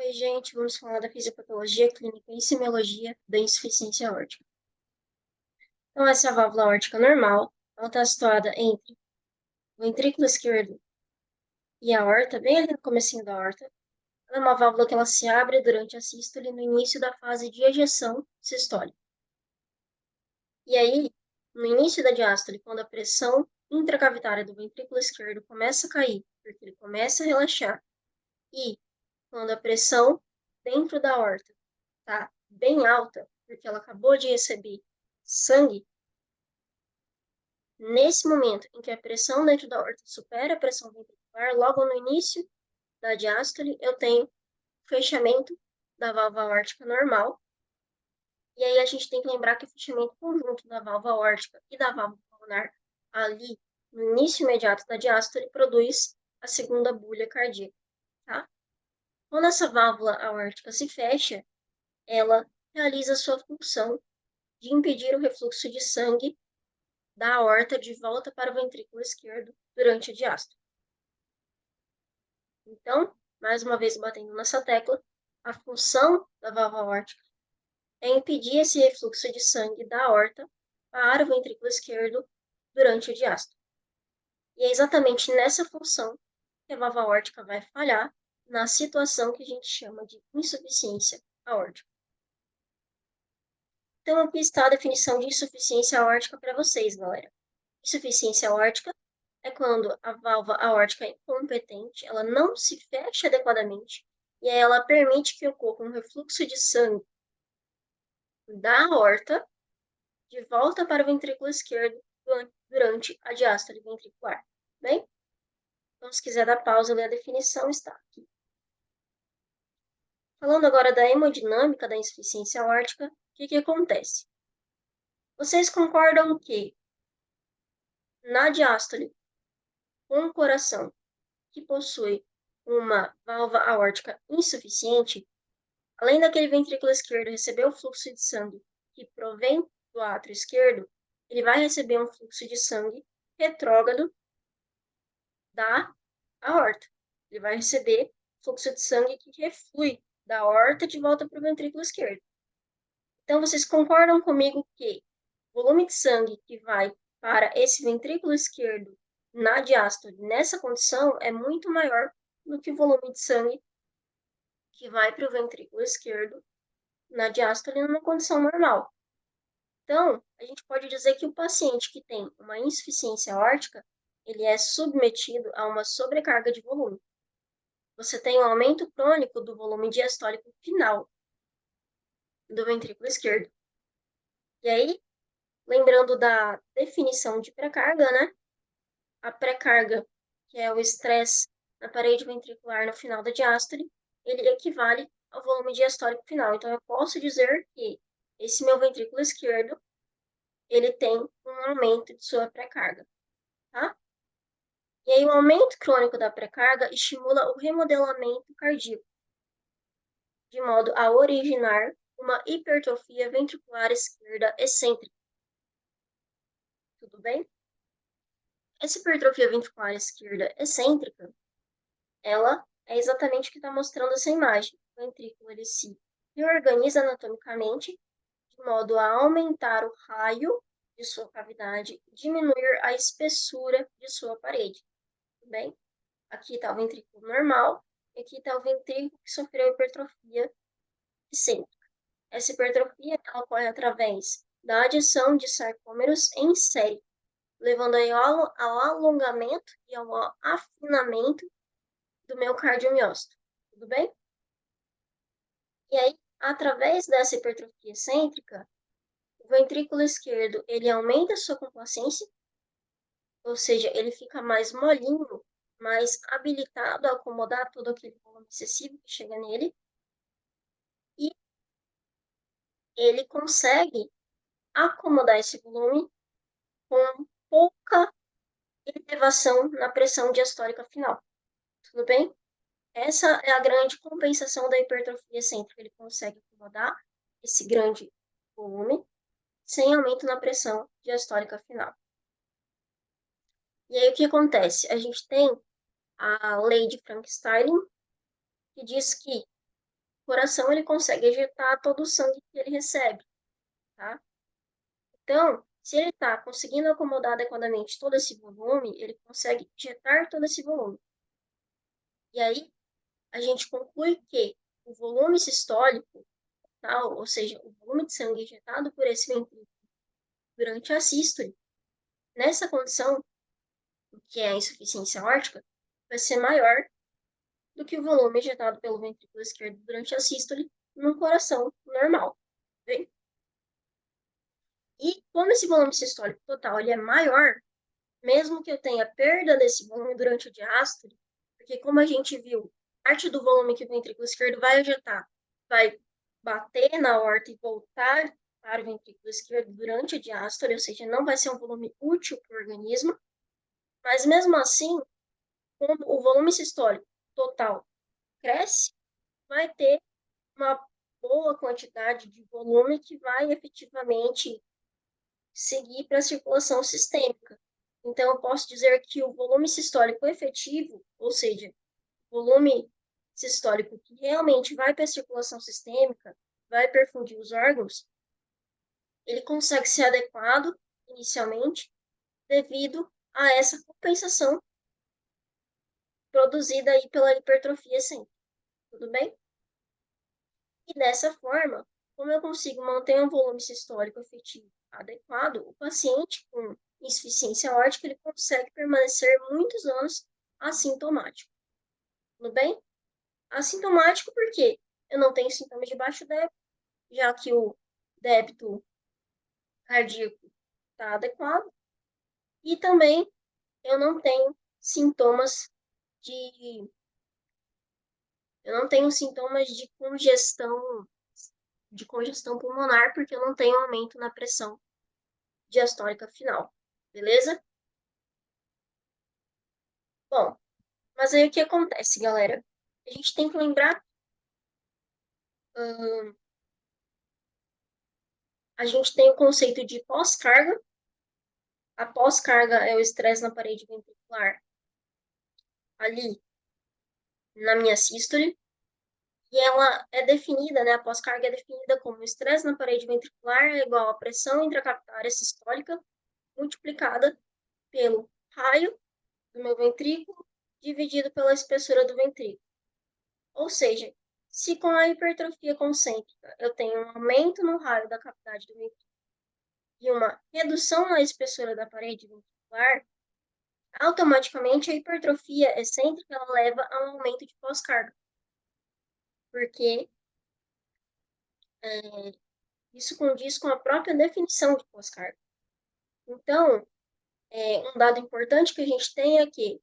Oi, gente, vamos falar da fisiopatologia clínica e semiologia da insuficiência aórtica. Então, essa é a válvula aórtica normal, ela está situada entre o ventrículo esquerdo e a aorta, bem ali no comecinho da aorta. Ela é uma válvula que ela se abre durante a sístole no início da fase de ejeção sistólica. E aí, no início da diástole, quando a pressão intracavitária do ventrículo esquerdo começa a cair, porque ele começa a relaxar, e quando a pressão dentro da aorta está bem alta, porque ela acabou de receber sangue, nesse momento em que a pressão dentro da aorta supera a pressão ventricular, logo no início da diástole, eu tenho fechamento da válvula aórtica normal. E aí a gente tem que lembrar que o fechamento conjunto da válvula aórtica e da válvula pulmonar ali no início imediato da diástole produz a segunda bulha cardíaca, tá? Quando essa válvula aórtica se fecha, ela realiza sua função de impedir o refluxo de sangue da aorta de volta para o ventrículo esquerdo durante a diástole. Então, mais uma vez batendo nessa tecla, a função da válvula aórtica é impedir esse refluxo de sangue da aorta para o ventrículo esquerdo durante a diástole. E é exatamente nessa função que a válvula aórtica vai falhar na situação que a gente chama de insuficiência aórtica. Então, aqui está a definição de insuficiência aórtica para vocês, galera. Insuficiência aórtica é quando a válvula aórtica é incompetente, ela não se fecha adequadamente e aí ela permite que ocorra um refluxo de sangue da aorta de volta para o ventrículo esquerdo durante a diástole ventricular. Bem? Então, se quiser dar pausa e ler a definição, está aqui. Falando agora da hemodinâmica da insuficiência aórtica, o que acontece? Vocês concordam que na diástole, com o coração que possui uma válvula aórtica insuficiente, além daquele ventrículo esquerdo receber o fluxo de sangue que provém do átrio esquerdo, ele vai receber um fluxo de sangue retrógrado da aorta. Ele vai receber fluxo de sangue que reflui da aorta de volta para o ventrículo esquerdo. Então, vocês concordam comigo que o volume de sangue que vai para esse ventrículo esquerdo na diástole, nessa condição, é muito maior do que o volume de sangue que vai para o ventrículo esquerdo na diástole numa condição normal. Então, a gente pode dizer que o paciente que tem uma insuficiência aórtica, ele é submetido a uma sobrecarga de volume. Você tem um aumento crônico do volume diastólico final do ventrículo esquerdo. E aí, lembrando da definição de pré-carga, né? A pré-carga, que é o estresse na parede ventricular no final da diástole, ele equivale ao volume diastólico final. Então, eu posso dizer que esse meu ventrículo esquerdo, ele tem um aumento de sua pré-carga, tá? E aí, o aumento crônico da pré-carga estimula o remodelamento cardíaco, de modo a originar uma hipertrofia ventricular esquerda excêntrica. Tudo bem? Essa hipertrofia ventricular esquerda excêntrica, ela é exatamente o que está mostrando essa imagem. O ventrículo ele se reorganiza anatomicamente de modo a aumentar o raio de sua cavidade e diminuir a espessura de sua parede. Tudo bem? Aqui está o ventrículo normal e aqui está o ventrículo que sofreu hipertrofia excêntrica. Essa hipertrofia ocorre através da adição de sarcômeros em série, levando aí ao alongamento e ao afinamento do meu cardiomiócito. Tudo bem? E aí, através dessa hipertrofia excêntrica, o ventrículo esquerdo ele aumenta a sua complacência, ou seja, ele fica mais molinho, mais habilitado a acomodar todo aquele volume excessivo que chega nele, e ele consegue acomodar esse volume com pouca elevação na pressão diastólica final. Tudo bem? Essa é a grande compensação da hipertrofia excêntrica. Ele consegue acomodar esse grande volume sem aumento na pressão diastólica final. E aí o que acontece? A gente tem a lei de Frank-Starling, que diz que coração ele consegue ejetar todo o sangue que ele recebe, tá? Então, se ele está conseguindo acomodar adequadamente todo esse volume, ele consegue injetar todo esse volume. E aí, a gente conclui que o volume sistólico, tá? Ou seja, o volume de sangue injetado por esse ventrículo durante a sístole, nessa condição, que é a insuficiência aórtica, vai ser maior do que o volume injetado pelo ventrículo esquerdo durante a sístole num coração normal. Bem? E como esse volume sistólico total ele é maior, mesmo que eu tenha perda desse volume durante o diástole, porque como a gente viu, parte do volume que o ventrículo esquerdo vai ejetar vai bater na aorta e voltar para o ventrículo esquerdo durante a diástole, ou seja, não vai ser um volume útil para o organismo, mas mesmo assim, como o volume sistólico total cresce, vai ter uma boa quantidade de volume que vai efetivamente seguir para a circulação sistêmica. Então, eu posso dizer que o volume sistólico efetivo, ou seja, o volume sistólico que realmente vai para a circulação sistêmica, vai perfundir os órgãos, ele consegue ser adequado inicialmente devido a essa compensação produzida aí pela hipertrofia excêntrica. Tudo bem? E dessa forma, como eu consigo manter um volume sistólico efetivo adequado, o paciente com insuficiência aórtica ele consegue permanecer muitos anos assintomático. Tudo bem? Assintomático porque eu não tenho sintomas de baixo débito, já que o débito cardíaco está adequado, e também eu não tenho sintomas de de congestão pulmonar, porque eu não tenho aumento na pressão diastólica final. Beleza? Bom, mas aí o que acontece, galera? A gente tem que lembrar, a gente tem o conceito de pós-carga. A pós-carga é o estresse na parede ventricular ali na minha sístole. E ela é definida, né? A pós-carga é definida como estresse na parede ventricular é igual a pressão intracapitária sistólica multiplicada pelo raio do meu ventrículo dividido pela espessura do ventrículo. Ou seja, se com a hipertrofia concêntrica eu tenho um aumento no raio da cavidade do ventrículo e uma redução na espessura da parede ventricular, automaticamente a hipertrofia excêntrica ela leva a um aumento de pós-carga. Porque isso condiz com a própria definição de pós-carga. Então, um dado importante que a gente tem é que,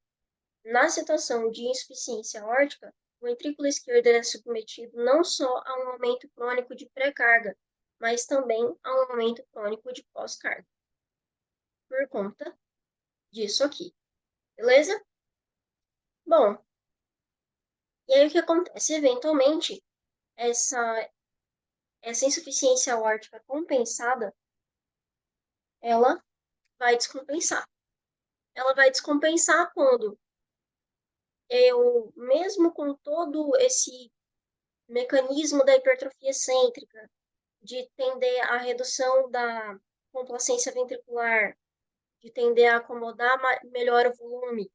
na situação de insuficiência aórtica, o ventrículo esquerdo é submetido não só a um aumento crônico de pré-carga, mas também a um aumento crônico de pós-carga, por conta disso aqui. Beleza? Bom, e aí o que acontece? Eventualmente, essa insuficiência aórtica compensada, ela vai descompensar. Ela vai descompensar quando eu, mesmo com todo esse mecanismo da hipertrofia excêntrica, de tender à redução da complacência ventricular, de tender a acomodar melhor o volume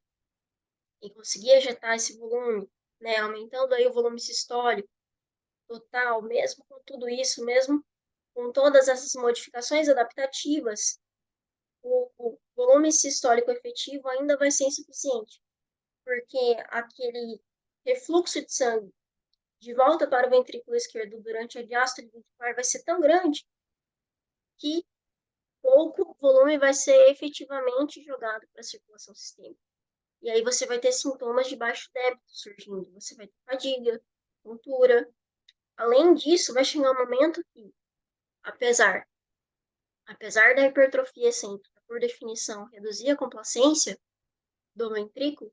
e conseguir ejetar esse volume, né, aumentando aí o volume sistólico total, mesmo com tudo isso, mesmo com todas essas modificações adaptativas, o volume sistólico efetivo ainda vai ser insuficiente, porque aquele refluxo de sangue de volta para o ventrículo esquerdo durante a diástole ventricular vai ser tão grande que pouco volume vai ser efetivamente jogado para a circulação sistêmica. E aí você vai ter sintomas de baixo débito surgindo. Você vai ter fadiga, tontura. Além disso, vai chegar um momento que, apesar da hipertrofia excêntrica, por definição, reduzir a complacência do ventrículo,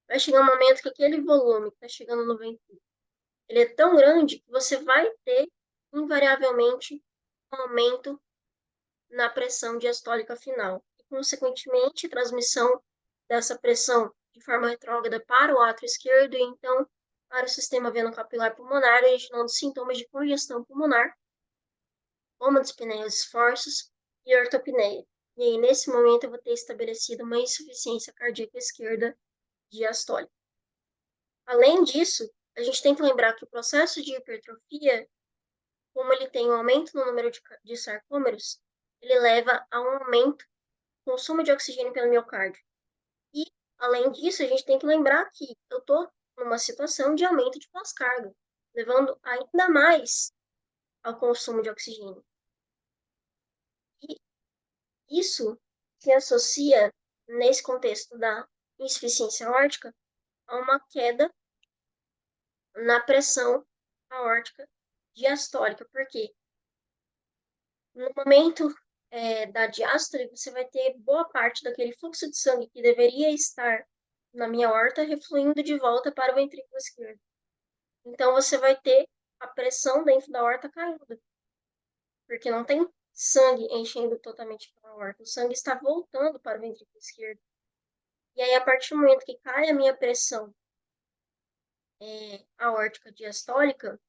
vai chegar um momento que aquele volume que está chegando no ventrículo, ele é tão grande que você vai ter, invariavelmente, um aumento na pressão diastólica final e, consequentemente, transmissão dessa pressão de forma retrógrada para o átrio esquerdo e, então, para o sistema veno-capilar pulmonar, originando sintomas de congestão pulmonar, como dispneias esforços e ortopneia. E aí, nesse momento, eu vou ter estabelecido uma insuficiência cardíaca esquerda diastólica. Além disso, a gente tem que lembrar que o processo de hipertrofia, como ele tem um aumento no número de sarcômeros, ele leva a um aumento no consumo de oxigênio pelo miocárdio. E, além disso, a gente tem que lembrar que eu estou numa situação de aumento de pós-carga, levando ainda mais ao consumo de oxigênio. E isso se associa, nesse contexto da insuficiência aórtica, a uma queda na pressão aórtica diastólica. Por quê? No momento da diástole, você vai ter boa parte daquele fluxo de sangue que deveria estar na minha aorta refluindo de volta para o ventrículo esquerdo. Então, você vai ter a pressão dentro da aorta caindo, porque não tem sangue enchendo totalmente a aorta. O sangue está voltando para o ventrículo esquerdo. E aí, a partir do momento que cai a minha pressão aórtica diastólica,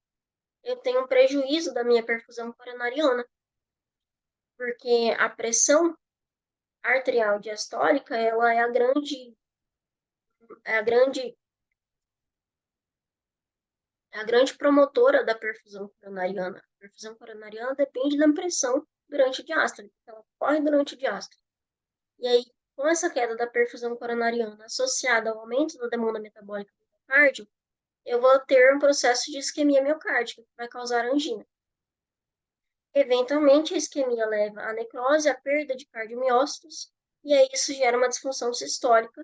eu tenho um prejuízo da minha perfusão coronariana, porque a pressão arterial diastólica, ela é a grande promotora da perfusão coronariana. A perfusão coronariana depende da pressão durante a diástole, ela corre durante a diástole. E aí, com essa queda da perfusão coronariana associada ao aumento da demanda metabólica do miocárdio, eu vou ter um processo de isquemia miocárdica, que vai causar angina. Eventualmente, a isquemia leva à necrose, à perda de cardiomiócitos, e aí isso gera uma disfunção sistólica,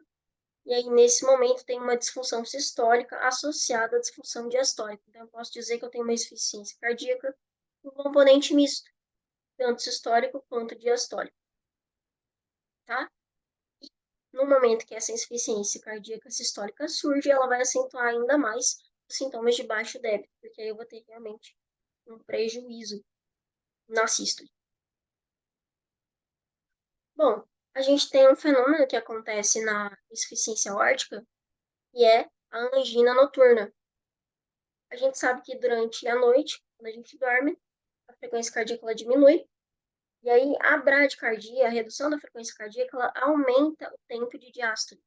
e aí nesse momento tem uma disfunção sistólica associada à disfunção diastólica. Então, eu posso dizer que eu tenho uma insuficiência cardíaca com um componente misto, tanto sistólico quanto diastólico, tá? No momento que essa insuficiência cardíaca sistólica surge, ela vai acentuar ainda mais os sintomas de baixo débito, porque aí eu vou ter realmente um prejuízo na sístole. Bom, a gente tem um fenômeno que acontece na insuficiência aórtica, que é a angina noturna. A gente sabe que durante a noite, quando a gente dorme, a frequência cardíaca ela diminui, e aí a bradicardia, a redução da frequência cardíaca, ela aumenta o tempo de diástole.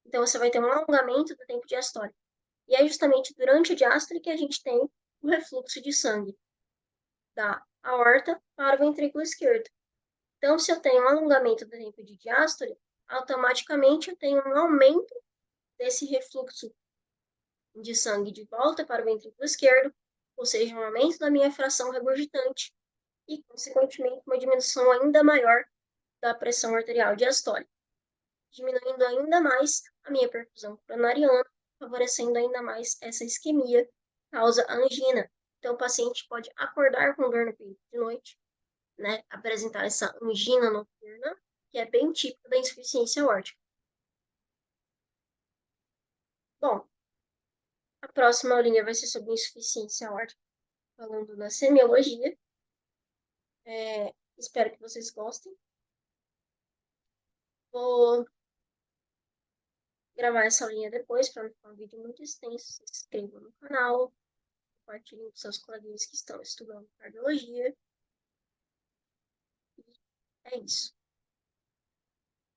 Então, você vai ter um alongamento do tempo diastólico. E é justamente durante a diástole que a gente tem o refluxo de sangue da aorta para o ventrículo esquerdo. Então, se eu tenho um alongamento do tempo de diástole, automaticamente eu tenho um aumento desse refluxo de sangue de volta para o ventrículo esquerdo, ou seja, um aumento da minha fração regurgitante e, consequentemente, uma diminuição ainda maior da pressão arterial diastólica, diminuindo ainda mais a minha perfusão coronariana, favorecendo ainda mais essa isquemia, causa angina. Então, o paciente pode acordar com dor no peito de noite, né, apresentar essa angina noturna, que é bem típica da insuficiência aórtica. Bom, a próxima aulinha vai ser sobre insuficiência aórtica, falando da semiologia. Espero que vocês gostem. Vou gravar essa aulinha depois, para não ficar um vídeo muito extenso. Se inscrevam no canal, compartilhem com seus coleguinhas que estão estudando cardiologia. E é isso.